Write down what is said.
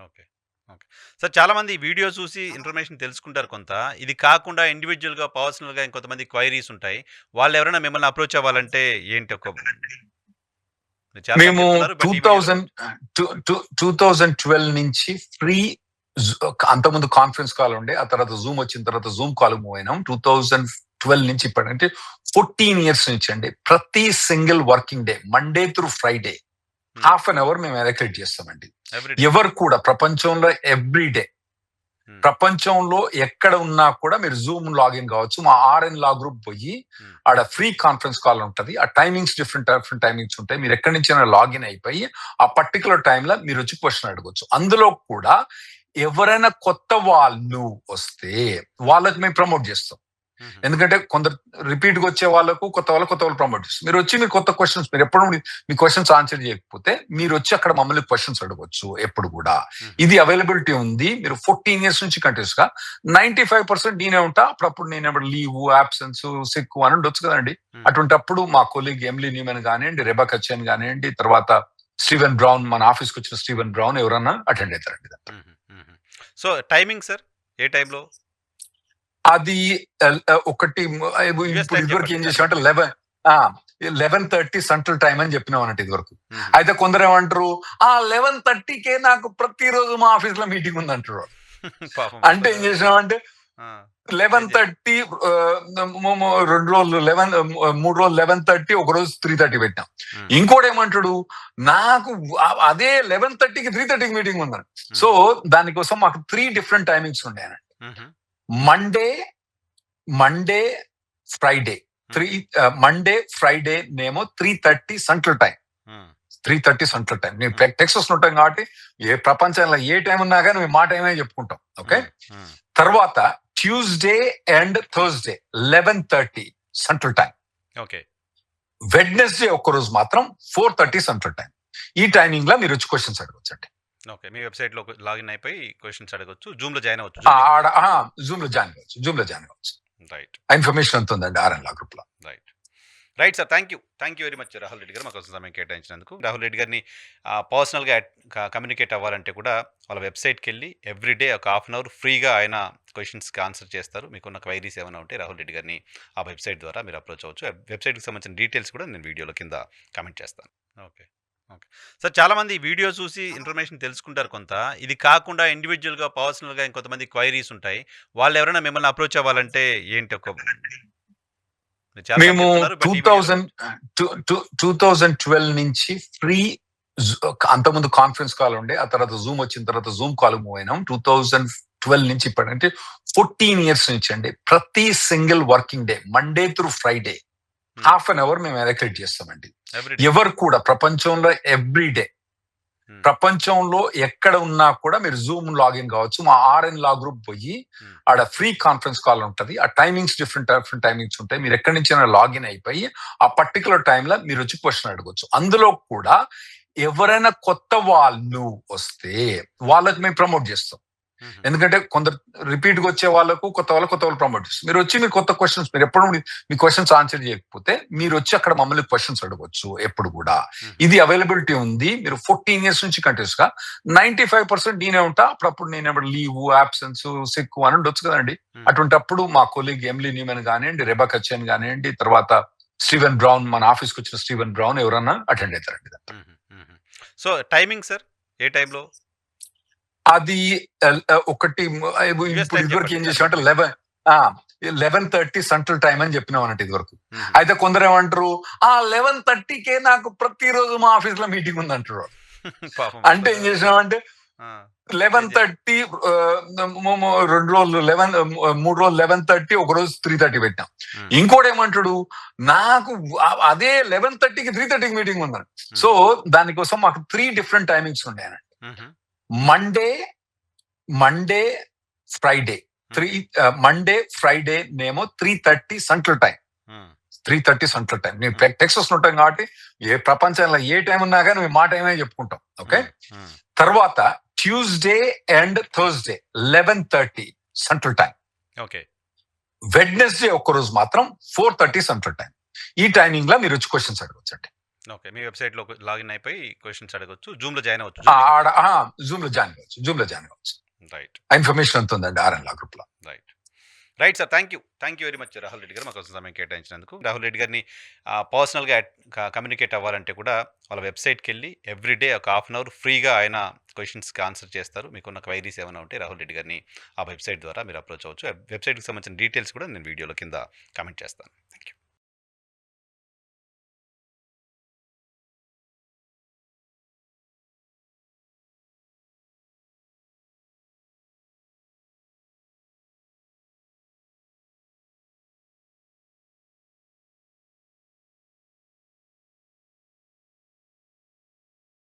Okay. Okay. Sir చాలామంది video చూసి information తెలుసుకుంటారు కొంత. ఇది కాకుండా ఇండివిడ్యుయల్‌గా, పర్సనల్‌గా ఇంకొంతమంది క్వైరీస్ ఉంటాయి. వాళ్ళెవరైనా మిమ్మల్ని అప్రోచ్ అవ్వాలంటే ఏంటి ఒక మీరు చాలా సార్లు మేము చెప్తున్నారు. బట్ ఈ వీడియోలో 2000 2012 నుంచి ఫ్రీ అంతకుముందు కాన్ఫరెన్స్ కాల్ ఉండే, ఆ తర్వాత జూమ్ వచ్చిన తర్వాత జూమ్ కాల్ మూవ్ అయినాం. 2012 నుంచి ఇప్పటికంటే 14 ఇయర్స్ నుంచి అండి ప్రతి single working day Monday through Friday half an hour మేము ఎలక్ట్రేట్ చేస్తామండి. ఎవ్రీడే. ఎవరు కూడా ప్రపంచంలో ఎవ్రీ డే ప్రపంచంలో ఎక్కడ ఉన్నా కూడా మీరు జూమ్ లాగిన్ కావచ్చు. మా ఆర్ఎన్ లా గ్రూప్ పోయి ఆడ ఫ్రీ కాన్ఫరెన్స్ కాల్ ఉంటది. ఆ టైమింగ్స్ డిఫరెంట్ టైమింగ్స్ ఉంటాయి. మీరు ఎక్కడి నుంచి లాగిన్ అయిపోయి ఆ పర్టికులర్ టైంలో మీరు వచ్చి క్వశ్చన్ అడగొచ్చు. అందులో కూడా ఎవరైనా కొత్త వాళ్ళు వస్తే వాళ్ళకి మేము ప్రమోట్ చేస్తాం. ఎందుకంటే కొందరు రిపీట్ గా వచ్చే వాళ్ళకు కొత్త వాళ్ళు ప్రమోట్ చేస్తారు. మీరు వచ్చి మీరు కొత్త క్వశ్చన్స్, మీరు ఎప్పుడు మీ క్వశ్చన్స్ ఆన్సర్ చేయకపోతే మీరు వచ్చి అక్కడ మమ్మల్ని క్వశ్చన్స్ అడగొచ్చు. ఎప్పుడు కూడా ఇది అవైలబిలిటీ ఉంది. మీరు 14 ఇయర్స్ నుంచి కంటిన్యూస్ గా 95% నేనే ఉంటా. అప్పుడప్పుడు నేను లీవ్, ఆబ్సెన్స్, సిక్ అని ఉండొచ్చు కదండి. అటువంటిప్పుడు మా కొలీగ్ ఎమ్లీ న్యూమెన్ కానివ్వండి, రెబెకా చెన్ కానివ్వండి, తర్వాత స్టీవెన్ బ్రౌన్, మన ఆఫీస్కి వచ్చిన స్టీవెన్ బ్రౌన్ ఎవరన్నా అటెండ్ అవుతారండి. సో టైమింగ్ సార్ ఏ టైంలో? అది ఒకటి ఇప్పుడు ఇదివరకు ఏం చేసామంటే 11:30 సెంట్రల్ టైం అని చెప్పినాం అన్నట్టు ఇదివరకు. అయితే కొందరు ఏమంటారు, 11:30కే నాకు ప్రతిరోజు మా ఆఫీస్ లో మీటింగ్ ఉంది అంటారు. అంటే ఏం చేసినామంటే 11:30 2 రోజులు 3 రోజులు 11:30, ఒక రోజు 3:30 పెట్టినాం. ఇంకోటి ఏమంటాడు, నాకు అదే 11:30కి 3:30కి మీటింగ్ ఉందని. సో దానికోసం మాకు 3 డిఫరెంట్ టైమింగ్స్ ఉండేనండి. మండే ఫ్రైడే మండే ఫ్రైడే నేమో 3:30 సెంట్రల్ టైం. 3:30 central time. మేము టెక్సస్ ఉంటాం కాబట్టి ఏ ప్రపంచంలో ఏ టైం ఉన్నా కానీ మేము మా టైమే చెప్పుకుంటాం. ఓకే. తర్వాత Tuesday and Thursday 11:30 central time. Okay. Wednesday ఒక్కరోజు మాత్రం 4:30 సెంట్రల్ టైం. ఈ టైమింగ్ లో మీరు వచ్చి క్వశ్చన్స్ అడగొచ్చు అండి. ఓకే. మీ వెబ్సైట్ లో లాగిన్ అయిపోయి క్వశ్చన్స్ అడగొచ్చు. జూమ్ లో జాయిన్ అవ్వచ్చు. జూమ్ లో జాయిన్ అవ్వచ్చు. రైట్. ఇన్ఫర్మేషన్ అంత ఉందండి ఆర్ఎన్ లా గ్రూప్ లో. Right sir. Thank you very much Rahul Reddy గారు మా కోసం సమయం కేటాయించినందుకు. రాహుల్ రెడ్డి గారిని పర్సనల్గా కమ్యూనికేట్ అవ్వాలంటే కూడా వాళ్ళ వెబ్సైట్కి వెళ్ళి ఎవ్రీడే ఒక హాఫ్ అన్ అవర్ ఫ్రీగా ఆయన క్వశ్చన్స్కి ఆన్సర్ చేస్తారు. మీకున్న క్వైరీస్ ఏమైనా ఉంటే రాహుల్ రెడ్డి గారిని ఆ వెబ్సైట్ ద్వారా మీరు అప్రోచ్ అవ్వచ్చు. వెబ్సైట్కి సంబంధించిన డీటెయిల్స్ కూడా నేను వీడియోలో కింద కామెంట్ చేస్తాను. ఓకే. సార్ చాలామంది వీడియో చూసి ఇన్ఫర్మేషన్ తెలుసుకుంటారు కొంత. ఇది కాకుండా ఇండివిడ్యువల్గా, పర్సనల్గా ఇంకొంతమంది క్వైరీస్ ఉంటాయి. వాళ్ళు ఎవరైనా మిమ్మల్ని అప్రోచ్ అవ్వాలంటే ఏంటి ఒక మేము 2012 నుంచి ఫ్రీ అంతకుముందు కాన్ఫరెన్స్ కాల్ ఉండే, ఆ తర్వాత జూమ్ వచ్చిన తర్వాత జూమ్ కాల్ మూవ్ అయినాం. 2012 నుంచి ఇప్పటికంటే 14 ఇయర్స్ నుంచి అండి ప్రతి single working day Monday through Friday half an hour మేము ఎలక్ట్రేట్ చేస్తామండి. ఎవరు కూడా ప్రపంచంలో ఎవ్రీ డే ప్రపంచంలో ఎక్కడ ఉన్నా కూడా మీరు జూమ్ లాగిన్ కావచ్చు. మా ఆర్ఎన్ లా గ్రూప్ పోయి ఆడ ఫ్రీ కాన్ఫరెన్స్ కాల్ ఉంటది. ఆ టైమింగ్స్ డిఫరెంట్ టైమింగ్స్ ఉంటాయి. మీరు ఎక్కడి నుంచి లాగిన్ అయిపోయి ఆ పర్టికులర్ టైంలో మీరు వచ్చి క్వశ్చన్ అడగొచ్చు. అందులో కూడా ఎవరైనా కొత్త వాళ్ళు వస్తే వాళ్ళకి మేము ప్రమోట్ చేస్తాం. ఎందుకంటే కొందరు రిపీట్ గా వచ్చే వాళ్ళకు కొత్త వాళ్ళు ప్రమోట్ చేస్తారు. మీరు వచ్చి మీరు కొత్త క్వశ్చన్స్, మీరు ఎప్పుడు మీ క్వశ్చన్స్ ఆన్సర్ చేయకపోతే మీరు వచ్చి అక్కడ మమ్మల్ని క్వశ్చన్స్ అడగొచ్చు. ఎప్పుడు కూడా ఇది అవైలబిలిటీ ఉంది. మీరు 14 ఇయర్స్ నుంచి కంటిన్యూస్ గా 95% నేనే ఉంటా. అప్పుడప్పుడు నేను లీవ్, ఆబ్సెన్స్, సిక్ అని ఉండొచ్చు కదండి. అటువంటిప్పుడు మా కొలీగ్ ఎమ్లీ న్యూమెన్ కానివ్వండి, రెబెకా చెన్ కానివ్వండి, తర్వాత స్టీవెన్ బ్రౌన్, మన ఆఫీస్కి వచ్చిన స్టీవెన్ బ్రౌన్ ఎవరన్నా అటెండ్ అవుతారండి. సో టైమింగ్ సార్ ఏ టైంలో? అది ఒకటి ఇప్పుడు ఇదివరకు ఏం చేసామంటే 11:30 సెంట్రల్ టైం అని చెప్పినాం అన్నట్టు ఇదివరకు. అయితే కొందరు ఏమంటారు, 11:30కే నాకు ప్రతిరోజు మా ఆఫీస్ లో మీటింగ్ ఉంది అంటారు. అంటే ఏం చేసినామంటే 11:30 2 రోజులు 3 రోజులు 11:30, ఒక రోజు 3:30 పెట్టినాం. ఇంకోటి ఏమంటాడు, నాకు అదే 11:30కి 3:30కి మీటింగ్ ఉందని. సో దానికోసం మాకు 3 డిఫరెంట్ టైమింగ్స్ ఉండేనండి. మండే ఫ్రైడే నేమో 3:30 సెంట్రల్ టైం. 3:30 central time. మేము టెక్సస్ ఉంటాం కాబట్టి ఏ ప్రపంచంలో ఏ టైం ఉన్నా కానీ మేము మా టైమే చెప్పుకుంటాం. ఓకే. తర్వాత Tuesday and Thursday 11:30 central time. Okay. Wednesday ఒక్కరోజు మాత్రం 4:30 సెంట్రల్ టైం. ఈ టైమింగ్ లో మీరు వచ్చి క్వశ్చన్స్ అడగొచ్చు అండి. ఓకే. మీ వెబ్‌సైట్‌లో లాగిన్ అయిపోయి క్వెషన్స్ అడగొచ్చు. జూమ్‌లో జాయిన్ అవ్వచ్చు. ఆడ జూమ్ లో జాయిన్ అవ్వచ్చు. జూమ్ లో జాయిన్ అవ్వచ్చు. రైట్. ఆ ఇన్ఫర్మేషన్ అంత ఉందండి ఆర్ఎన్ లా గ్రూప్ లో. Right. Right sir. Thank you. Thank you very much Rahul Reddy గారు మా కోసం సమయం కేటాయించినందుకు. రాహుల్ రెడ్డి గారిని పర్సనల్‌గా కమ్యూనికేట్ అవ్వాలంటే కూడా వాళ్ళ వెబ్‌సైట్‌కెళ్ళి ఎవ్రీడే ఒక హాఫ్ అన్ అవర్ ఫ్రీగా ఆయన క్వెషన్స్‌కి ఆన్సర్ చేస్తారు. మీకున్న క్వైరీస్ ఏమైనా ఉంటే రాహుల్ రెడ్డి గారిని ఆ వెబ్‌సైట్ ద్వారా మీరు అప్రోచ్ అవ్వచ్చు. వెబ్‌సైట్‌కి సంబంధించిన డీటెయిల్స్ కూడా నేను వీడియోలో కింద కామెంట్ చేస్తాను.